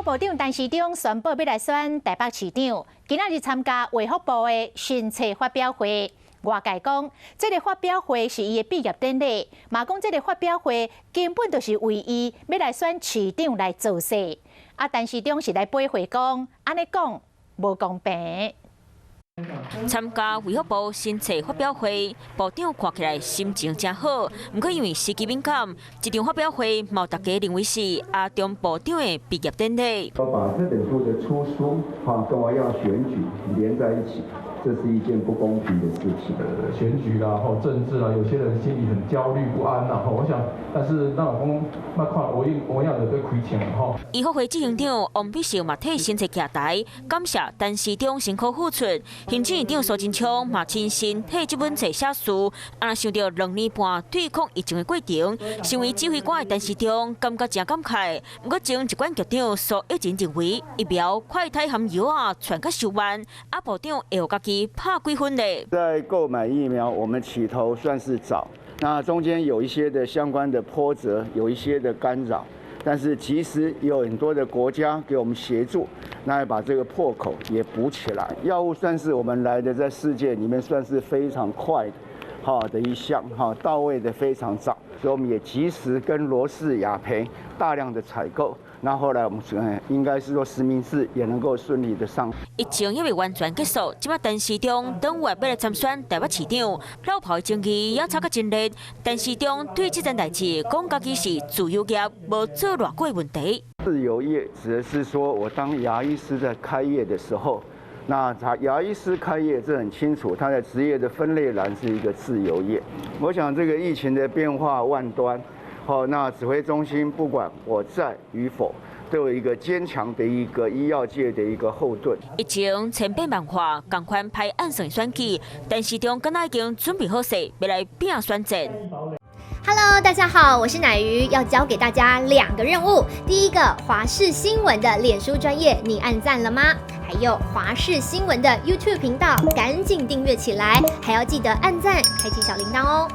副部长陈时中宣布要来选台北市长，今仔日参加卫福部的新册发表会。外界讲，这个发表会是伊的毕业典礼，嘛讲这个发表会根本就是为伊要来选市长来造势。陈时中是来背会讲，安尼讲无公平。 参加卫福部新册发表会，部长看起来心情真好。不过因为时机敏感，这场发表会冇大家认为是阿中部长的毕业典礼。要把这本书的出书跟我要选举连在一起，这是一件不公平的事情。选举啦，或政治啦，有些人心里很焦虑不安啦。我想，但是那我那看我要的对亏钱哈。医学会执行长王必胜嘛替新册徛台，感谢陈时中辛苦付出。 行政院长苏贞昌嘛亲身替这本册写序，啊想到2年半对抗疫情的过程，身为指挥官的陈时中感觉真感慨。不过前一管局长苏一真认为，疫苗快筛含药啊传到10万，啊部长会有家己拍几分嘞？在购买疫苗，我们起头算是早，那中间有一些的相关的波折，有一些的干扰。 但是其实有很多的国家给我们协助，那要把这个破口也补起来。药物算是我们来的在世界里面算是非常快的，的一项，到位的非常早，所以我们也及时跟罗氏雅培大量的采购。 那后来我们应该是说实名制也能够顺利的上。疫情还未完全结束，即摆陈时中等月要来参选台北市长，老炮的争议也吵个真热。陈时中对这件代志讲家己是自由业，无做偌过问题。自由业指的是说我当牙医师在开业的时候，那牙医师开业这很清楚，他的职业的分类栏是一个自由业。我想这个疫情的变化万端。 那指挥中心不管我在与否，都有一个坚强的一个医药界的一个后盾。疫情千变万化，赶快拍按算选举，陈时中敢若已经准备好势，要来拼选战。 Hello， 大家好，我是乃瑜，要教给大家2个任务。第一个，华视新闻的脸书专页，你按赞了吗？还有华视新闻的 YouTube 频道，赶紧订阅起来，还要记得按赞，开启小铃铛哦。